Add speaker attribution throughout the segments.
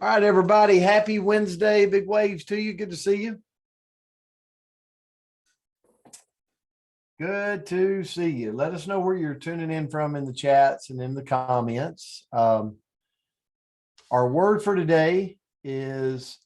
Speaker 1: All right, everybody. Happy Wednesday. Big waves to you. Good to see you. Good to see you. Let us know where you're tuning in from in the chats and in the comments. Our word for today is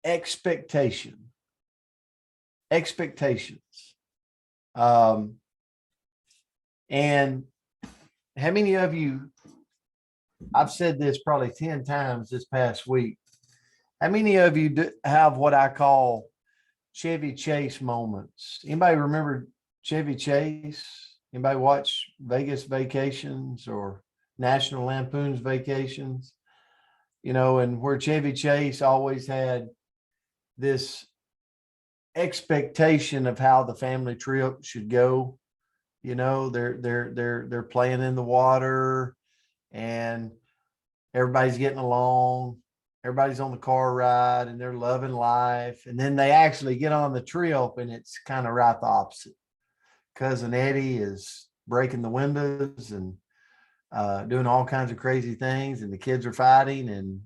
Speaker 1: expectation. Expectations. And how many of you, I've said this probably 10 times this past week. How many of you have what I call Chevy Chase moments? Anybody remember Chevy Chase? Anybody watch Vegas Vacations or National Lampoon's Vacations? You know, and where Chevy Chase always had this expectation of how the family trip should go. You know, they're playing in the water and everybody's getting along. Everybody's on the car ride and they're loving life. And then they actually get on the trip and it's kind of right the opposite. Cousin Eddie is breaking the windows and doing all kinds of crazy things, and the kids are fighting, and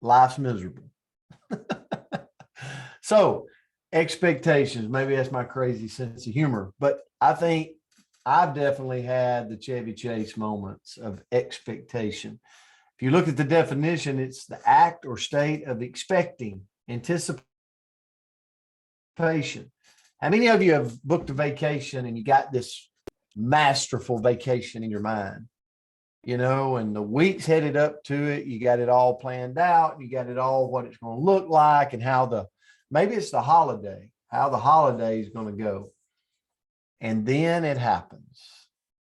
Speaker 1: life's miserable. So expectations, maybe that's my crazy sense of humor, but I think I've definitely had the Chevy Chase moments of expectation. If you look at the definition, it's the act or state of expecting, anticipation. How many of you have booked a vacation and you got this masterful vacation in your mind? You know, and the week's headed up to it. You got it all planned out. You got it all what it's going to look like and how maybe it's the holiday, how the holiday is going to go. And then it happens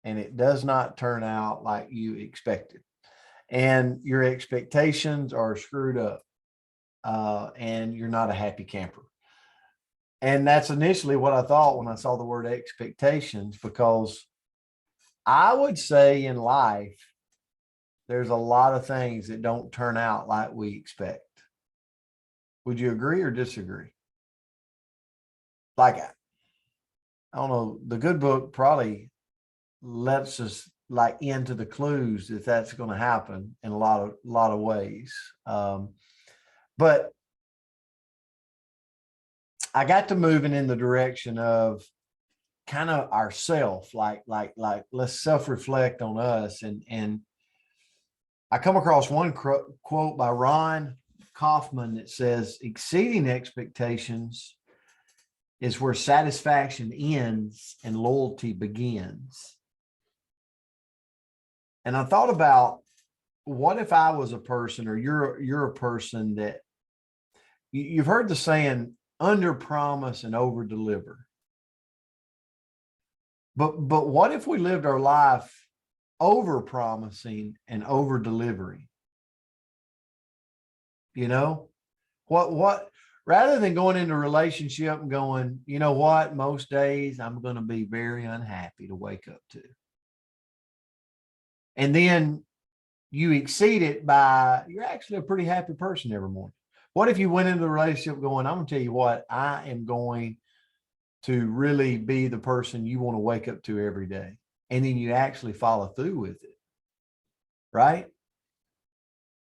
Speaker 1: and it does not turn out like you expected. And your expectations are screwed up and you're not a happy camper. And that's initially what I thought when I saw the word expectations, because I would say in life, there's a lot of things that don't turn out like we expect. Would you agree or disagree? Like, I don't know, the good book probably lets us like into the clues if that's going to happen in a lot of ways. But I got to moving in the direction of kind of ourself, like let's self-reflect on us. And I come across one quote by Ron Kaufman that says, exceeding expectations is where satisfaction ends and loyalty begins. And I thought about, what if I was a person, or you're a person that you've heard the saying, under promise and over deliver. But what if we lived our life over promising and over delivering? You know, what rather than going into a relationship and going, you know what, most days I'm going to be very unhappy to wake up to. And then you exceed it by, you're actually a pretty happy person every morning. What if you went into the relationship going, I'm going to tell you what, I am going to really be the person you want to wake up to every day. And then you actually follow through with it, right?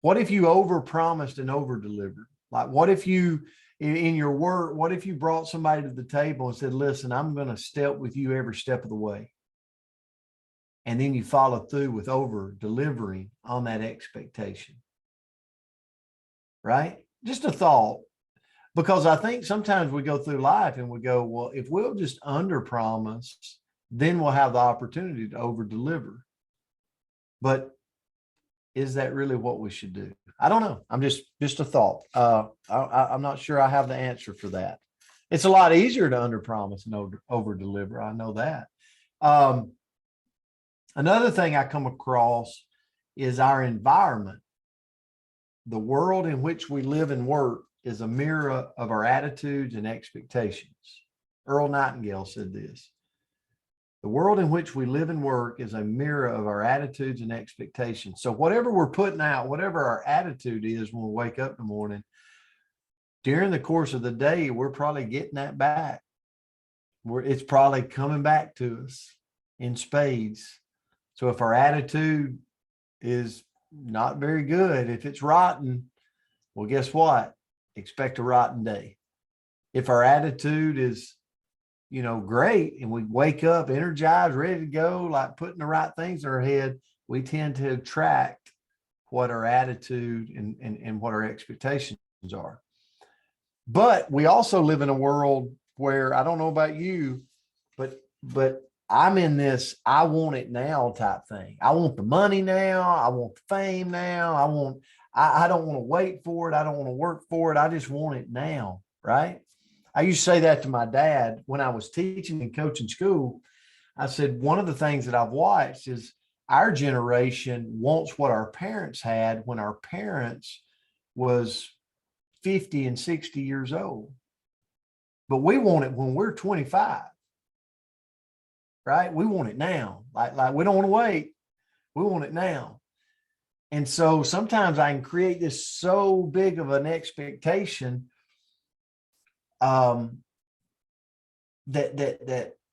Speaker 1: What if you over-promised and over-delivered? Like, what if you, in your work, what if you brought somebody to the table and said, listen, I'm going to step with you every step of the way. And then you follow through with over-delivering on that expectation, right? Just a thought, because I think sometimes we go through life and we go, well, if we'll just under-promise, then we'll have the opportunity to over-deliver. But is that really what we should do? I don't know. I'm just a thought. I'm not sure I have the answer for that. It's a lot easier to under-promise and over-deliver. I know that. Another thing I come across is our environment. The world in which we live and work is a mirror of our attitudes and expectations. Earl Nightingale said this. The world in which we live and work is a mirror of our attitudes and expectations. So whatever we're putting out, whatever our attitude is when we wake up in the morning, during the course of the day, we're probably getting that back. It's probably coming back to us in spades. So if our attitude is not very good. If it's rotten, well, guess what? Expect a rotten day. If our attitude is, great, and we wake up energized, ready to go, like putting the right things in our head, we tend to attract what our attitude and what our expectations are. But we also live in a world where, I don't know about you, but I'm in this I want it now type thing. I want the money now. I want the fame now. I don't want to wait for it. I don't want to work for it. I just want it now. Right. I used to say that to my dad when I was teaching and coaching school. I said, one of the things that I've watched is our generation wants what our parents had when our parents was 50 and 60 years old. But we want it when we're 25. Right? We want it now. Like we don't want to wait. We want it now. And so sometimes I can create this so big of an expectation that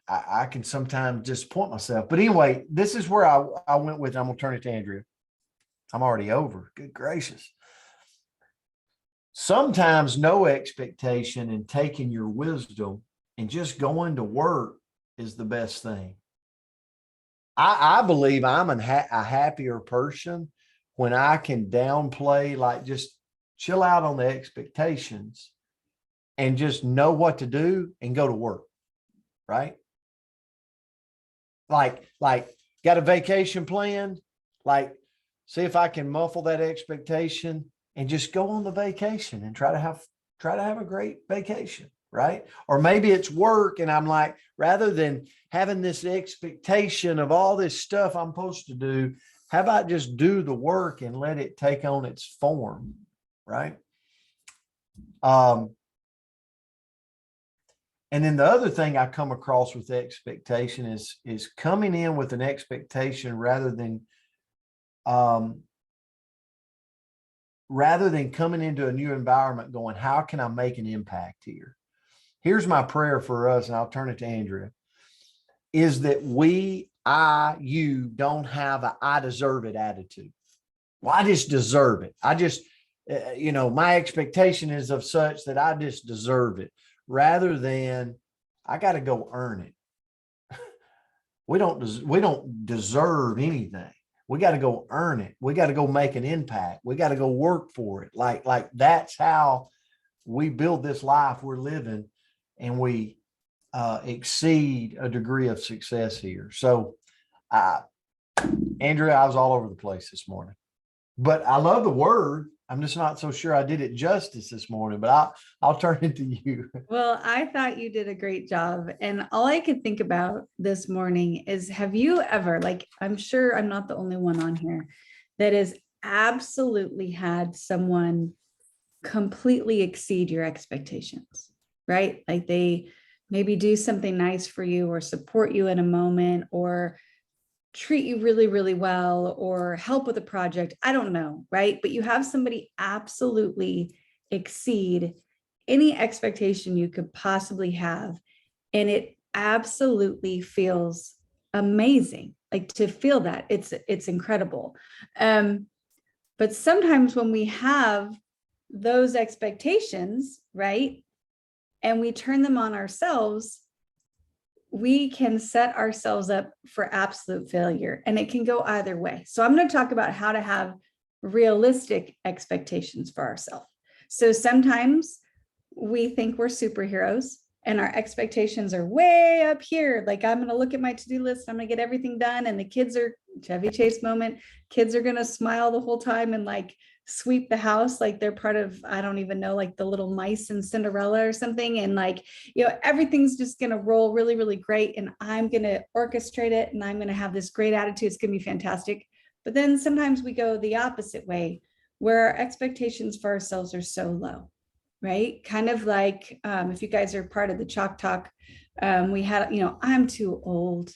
Speaker 1: I can sometimes disappoint myself. But anyway, this is where I went with. I'm gonna turn it to Andrea. I'm already over. Good gracious. Sometimes no expectation and taking your wisdom and just going to work is the best thing. I believe I'm a happier person when I can downplay, like just chill out on the expectations and just know what to do and go to work. Right? Like got a vacation planned, like see if I can muffle that expectation and just go on the vacation and try to have a great vacation. Right? Or maybe it's work and I'm like, rather than having this expectation of all this stuff I'm supposed to do, how about just do the work and let it take on its form? Right? And then the other thing I come across with expectation is coming in with an expectation rather than coming into a new environment going, how can I make an impact here? Here's my prayer for us, and I'll turn it to Andrea, is that you don't have a I deserve it attitude. Well, I just deserve it. I just, my expectation is of such that I just deserve it, rather than I got to go earn it. We don't deserve anything. We got to go earn it. We got to go make an impact. We got to go work for it. Like that's how we build this life we're living, and we exceed a degree of success here. So, Andrea, I was all over the place this morning, but I love the word. I'm just not so sure I did it justice this morning, but I'll turn it to you.
Speaker 2: Well, I thought you did a great job. And all I could think about this morning is, have you ever, like, I'm sure I'm not the only one on here that has absolutely had someone completely exceed your expectations, right? Like they maybe do something nice for you or support you in a moment or treat you really, really well or help with a project. I don't know, right? But you have somebody absolutely exceed any expectation you could possibly have. And it absolutely feels amazing. Like to feel that it's incredible. But sometimes when we have those expectations, right, and we turn them on ourselves, we can set ourselves up for absolute failure, and it can go either way. So I'm going to talk about how to have realistic expectations for ourselves. So sometimes we think we're superheroes and our expectations are way up here. Like I'm going to look at my to-do list, I'm going to get everything done. And the kids are Chevy Chase moment. Kids are going to smile the whole time and like sweep the house like they're part of, I don't even know, like the little mice in Cinderella or something. And like, everything's just going to roll really, really great. And I'm going to orchestrate it and I'm going to have this great attitude. It's going to be fantastic. But then sometimes we go the opposite way, where our expectations for ourselves are so low, right? Kind of like if you guys are part of the Chalk Talk, we had, I'm too old.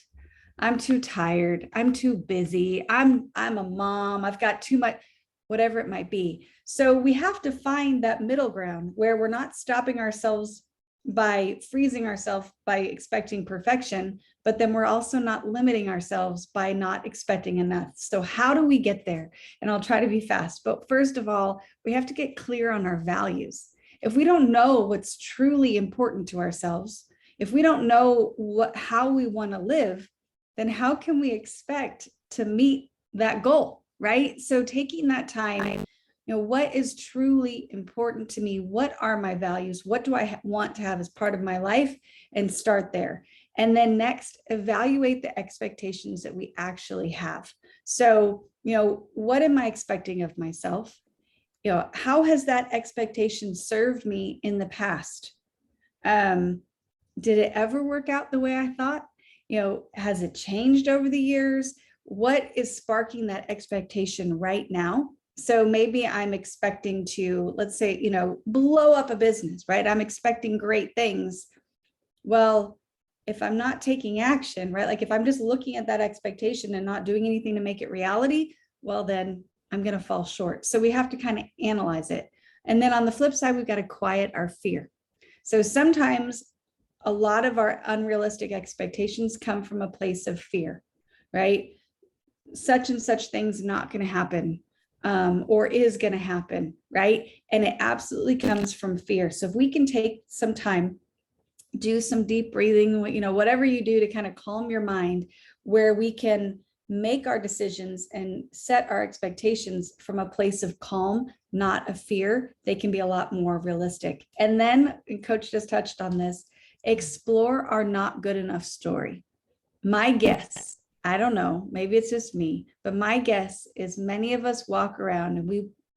Speaker 2: I'm too tired. I'm too busy. I'm a mom. I've got too much, whatever it might be. So we have to find that middle ground where we're not stopping ourselves by freezing ourselves by expecting perfection, but then we're also not limiting ourselves by not expecting enough. So how do we get there? And I'll try to be fast, but first of all, we have to get clear on our values. If we don't know what's truly important to ourselves, if we don't know how we want to live, then how can we expect to meet that goal, right? So taking that time, what is truly important to me? What are my values? What do I want to have as part of my life? And start there. And then next, evaluate the expectations that we actually have. So, what am I expecting of myself? How has that expectation served me in the past? Did it ever work out the way I thought? Has it changed over the years? What is sparking that expectation right now? So maybe I'm expecting to, let's say, blow up a business, right? I'm expecting great things. Well, if I'm not taking action, right? Like if I'm just looking at that expectation and not doing anything to make it reality, well, then I'm going to fall short. So we have to kind of analyze it. And then on the flip side, we've got to quiet our fear. So sometimes a lot of our unrealistic expectations come from a place of fear, right? Such and such thing's not going to happen. Or is going to happen, right? And it absolutely comes from fear. So if we can take some time, do some deep breathing, whatever you do to kind of calm your mind, where we can make our decisions and set our expectations from a place of calm, not of fear, they can be a lot more realistic. And then, and Coach just touched on this, explore our not good enough story. My guess, I don't know, maybe it's just me, but my guess is many of us walk around and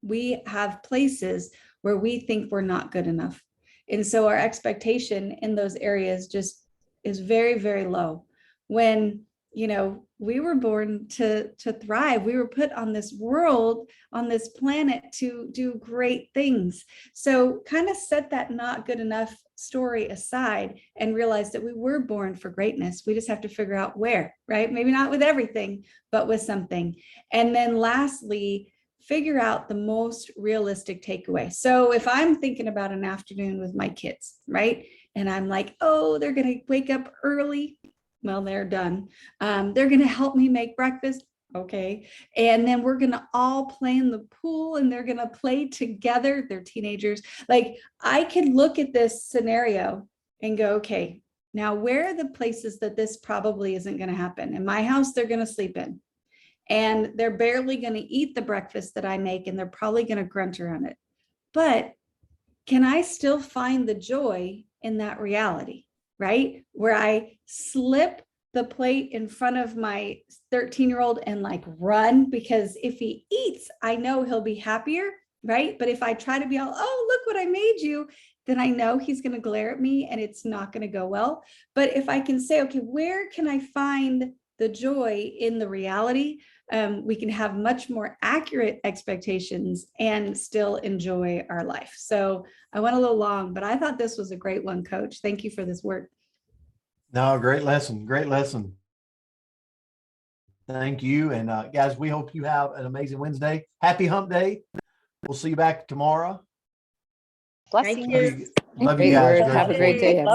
Speaker 2: we have places where we think we're not good enough. And so our expectation in those areas just is very, very low. When, we were born to thrive. We were put on this world, on this planet to do great things. So kind of set that not good enough story aside and realize that we were born for greatness. We just have to figure out where, right? Maybe not with everything, but with something. And then lastly, figure out the most realistic takeaway. So if I'm thinking about an afternoon with my kids, right? And I'm like, oh, they're going to wake up early. Well, they're done. They're going to help me make breakfast. Okay. And then we're going to all play in the pool and they're going to play together. They're teenagers. Like I could look at this scenario and go, okay, now where are the places that this probably isn't going to happen? In my house, they're going to sleep in and they're barely going to eat the breakfast that I make and they're probably going to grunt around it. But can I still find the joy in that reality? Right? Where I slip the plate in front of my 13-year-old and like run, because if he eats, I know he'll be happier, right? But if I try to be all, oh, look what I made you, then I know he's going to glare at me and it's not going to go well. But if I can say, okay, where can I find the joy in the reality? We can have much more accurate expectations and still enjoy our life. So I went a little long, but I thought this was a great one, Coach. Thank you for this work.
Speaker 1: No, great lesson. Great lesson. Thank you. And guys, we hope you have an amazing Wednesday. Happy hump day. We'll see you back tomorrow.
Speaker 3: Blessings.
Speaker 1: Love you
Speaker 4: Great
Speaker 1: guys.
Speaker 4: word. Have a great day.